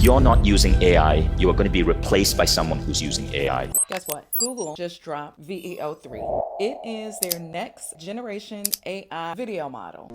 you're not using AI, you are going to be replaced by someone who's using AI. Guess what? Google just dropped VEO3. It is their next generation AI video model.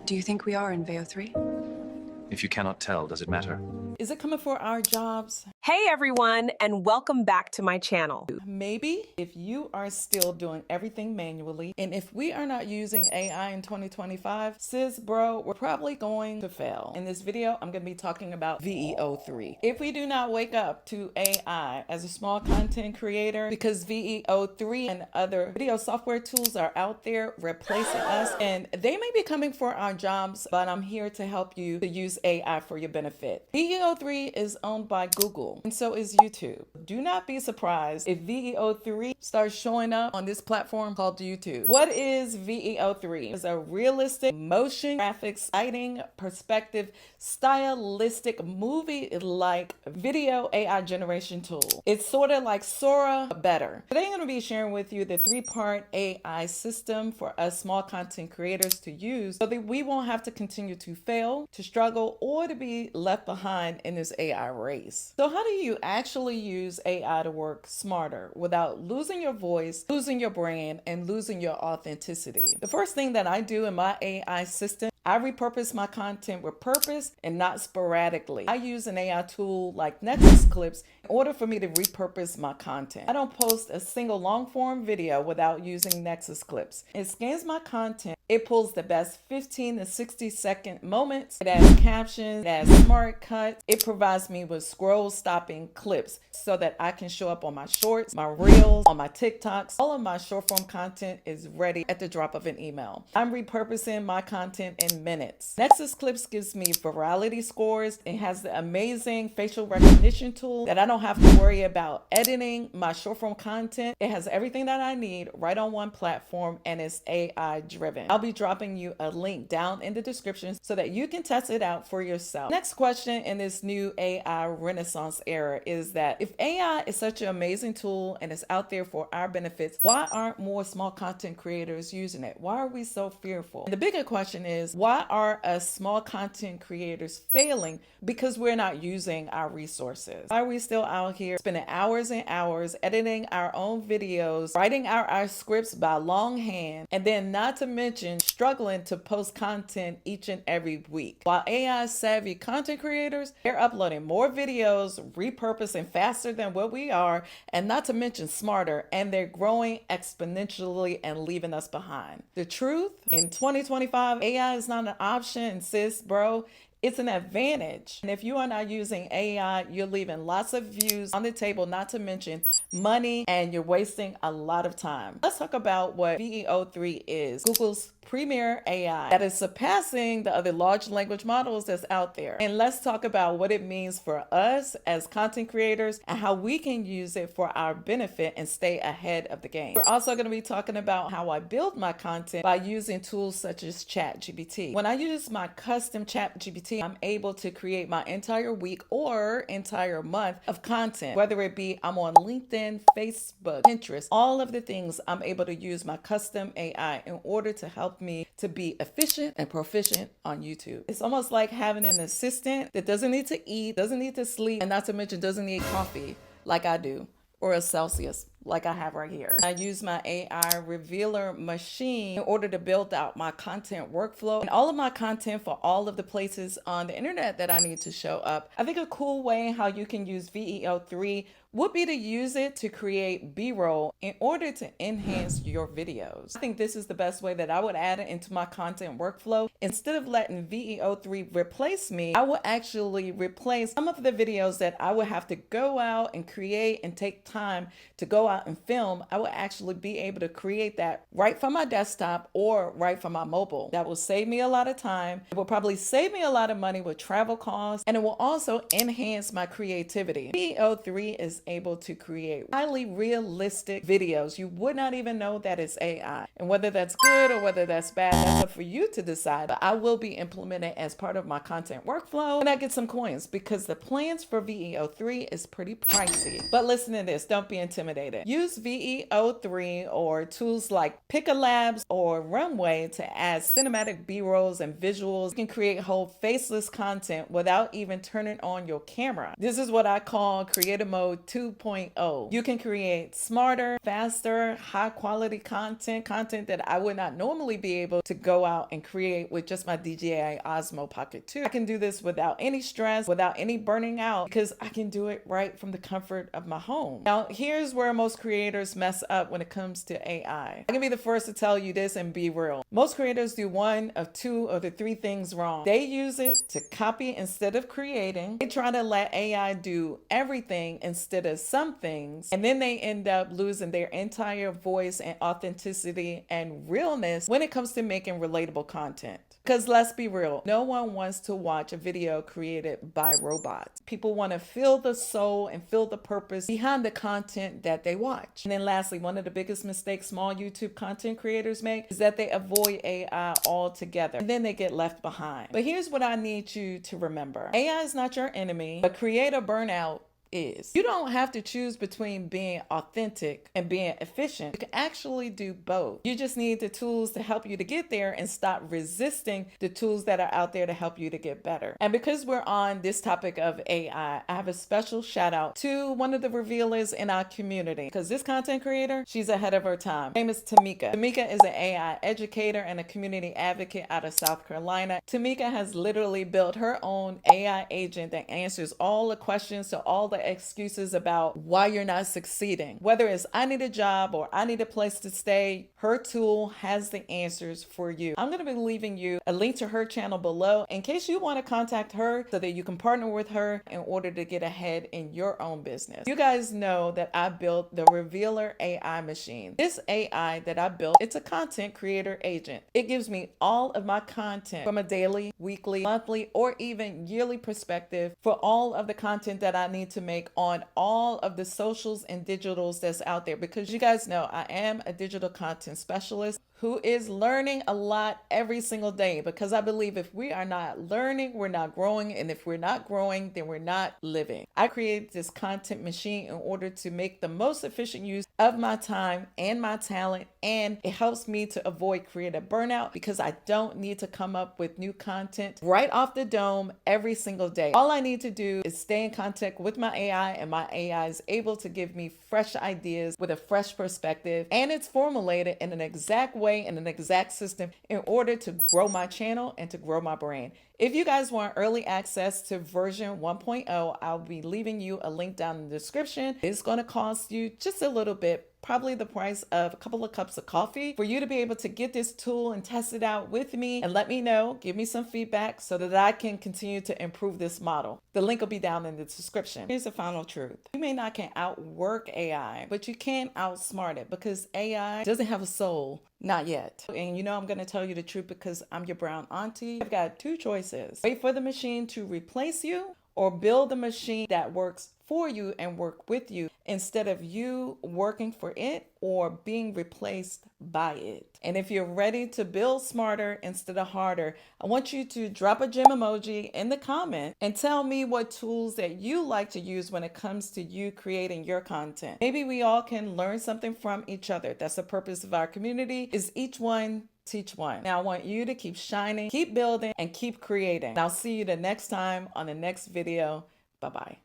Do you think we are in VEO3? If you cannot tell, does it matter? Is it coming for our jobs? Hey everyone, and welcome back to my channel. Maybe if you are still doing everything manually, and if we are not using AI in 2025, sis bro, we're probably going to fail. In this video, I'm going to be talking about VEO3. If we do not wake up to AI as a small content creator, because VEO3 and other video software tools are out there replacing us, and they may be coming for our jobs, but I'm here to help you to use AI for your benefit. VEO3 is owned by Google, and so is YouTube. Do not be surprised if VEO3 starts showing up on this platform called YouTube. What is VEO3? It's a realistic motion graphics, lighting, perspective, stylistic, movie-like video AI generation tool. It's sort of like Sora, but better. Today I'm going to be sharing with you the 3-part AI system for us small content creators to use so that we won't have to continue to fail, to struggle, or to be left behind in this AI race. So how do you actually use AI to work smarter without losing your voice, losing your brand, and losing your authenticity? The first thing that I do in my AI system, I repurpose my content with purpose and not sporadically. I use an AI tool like Nexus Clips in order for me to repurpose my content. I don't post a single long form video without using Nexus Clips. It scans my content. It pulls the best 15 to 60-second moments. It adds captions, it adds smart cuts. It provides me with scroll stopping clips so that I can show up on my shorts, my reels, on my TikToks. All of my short form content is ready at the drop of an email. I'm repurposing my content in minutes. Nexus Clips gives me virality scores. It has the amazing facial recognition tool that I don't have to worry about editing my short form content. It has everything that I need right on one platform, and it's AI driven. I'll be dropping you a link down in the description so that you can test it out for yourself. Next question in this new AI renaissance era is that if AI is such an amazing tool and it's out there for our benefits, why aren't more small content creators using it? Why are we so fearful? And the bigger question is, why are us small content creators failing because we're not using our resources? Why are we still out here spending hours and hours editing our own videos, writing our scripts by longhand, and then not to mention struggling to post content each and every week? While AI savvy content creators, they're uploading more videos, repurposing faster than what we are, and not to mention smarter, and they're growing exponentially and leaving us behind. The truth, in 2025, AI is not an option, sis, bro. It's an advantage. And if you are not using AI, you're leaving lots of views on the table, not to mention money, and you're wasting a lot of time. Let's talk about what VEO3 is. Google's premier AI that is surpassing the other large language models that's out there. And let's talk about what it means for us as content creators and how we can use it for our benefit and stay ahead of the game. We're also going to be talking about how I build my content by using tools such as ChatGPT. When I use my custom ChatGPT, I'm able to create my entire week or entire month of content, whether it be I'm on LinkedIn, Facebook, Pinterest, all of the things. I'm able to use my custom AI in order to help me to be efficient and proficient on YouTube. It's almost like having an assistant that doesn't need to eat, doesn't need to sleep, and not to mention doesn't need coffee like I do, or a Celsius like I have right here. I use my AI revealer machine in order to build out my content workflow and all of my content for all of the places on the internet that I need to show up. I think a cool way how you can use VEO3 would be to use it to create B-roll in order to enhance your videos. I think this is the best way that I would add it into my content workflow. Instead of letting VEO3 replace me, I will actually replace some of the videos that I would have to go out and create and take time to go out and film. I will actually be able to create that right from my desktop or right from my mobile. That will save me a lot of time. It will probably save me a lot of money with travel costs, and it will also enhance my creativity. VEO3 is able to create highly realistic videos. You would not even know that it's AI. And whether that's good or whether that's bad, that's up for you to decide. But I will be implementing as part of my content workflow and I get some coins because the plans for VEO3 is pretty pricey. But listen to this, don't be intimidated. it. Use VEO3 or tools like Labs or Runway to add cinematic B-rolls and visuals. You can create whole faceless content without even turning on your camera. This is what I call creative mode 2.0. You can create smarter, faster, high quality content that I would not normally be able to go out and create with just my DJI Osmo Pocket 2. I can do this without any stress, without any burning out, because I can do it right from the comfort of my home. Now, here's where most creators mess up when it comes to AI. I can be the first to tell you this and be real. Most creators do one of two of the three things wrong. They use it to copy instead of creating. They try to let AI do everything instead of some things, and then they end up losing their entire voice and authenticity and realness when it comes to making relatable content. Because let's be real, no one wants to watch a video created by robots. People want to feel the soul and feel the purpose behind the content that they watch. And then lastly, one of the biggest mistakes small YouTube content creators make is that they avoid AI altogether, and then they get left behind. But here's what I need you to remember. AI is not your enemy, but creator burnout is. You don't have to choose between being authentic and being efficient. You can actually do both. You just need the tools to help you to get there and stop resisting the tools that are out there to help you to get better. And because we're on this topic of AI, I have a special shout out to one of the revealers in our community, because this content creator, she's ahead of her time. Her name is Tamika. Tamika is an AI educator and a community advocate out of South Carolina. Tamika has literally built her own AI agent that answers all the questions to all the excuses about why you're not succeeding. Whether it's I need a job or I need a place to stay, her tool has the answers for you. I'm going to be leaving you a link to her channel below in case you want to contact her so that you can partner with her in order to get ahead in your own business. You guys know that I built the Revealer AI machine. This AI that I built, it's a content creator agent. It gives me all of my content from a daily, weekly, monthly, or even yearly perspective for all of the content that I need to make on all of the socials and digitals that's out there, because you guys know I am a digital content specialist who is learning a lot every single day, because I believe if we are not learning, we're not growing, and if we're not growing, then we're not living. I created this content machine in order to make the most efficient use of my time and my talent, and it helps me to avoid creative burnout because I don't need to come up with new content right off the dome every single day. All I need to do is stay in contact with my AI, and my AI is able to give me fresh ideas with a fresh perspective, and it's formulated in an exact way, in an exact system, in order to grow my channel and to grow my brand. If you guys want early access to version 1.0, I'll be leaving you a link down in the description. It's going to cost you just a little bit, probably the price of a couple of cups of coffee, for you to be able to get this tool and test it out with me and let me know, give me some feedback so that I can continue to improve this model. The link will be down in the description. Here's the final truth. You may not can outwork AI, but you can outsmart it, because AI doesn't have a soul. Not yet. And you know I'm going to tell you the truth because I'm your brown auntie. I've got two choices. Wait for the machine to replace you, or build a machine that works for you and work with you instead of you working for it or being replaced by it. And if you're ready to build smarter instead of harder, I want you to drop a gem emoji in the comment and tell me what tools that you like to use when it comes to you creating your content. Maybe we all can learn something from each other. That's the purpose of our community, is each one teach one. Now I want you to keep shining, keep building, and keep creating. And I'll see you the next time on the next video. Bye-bye.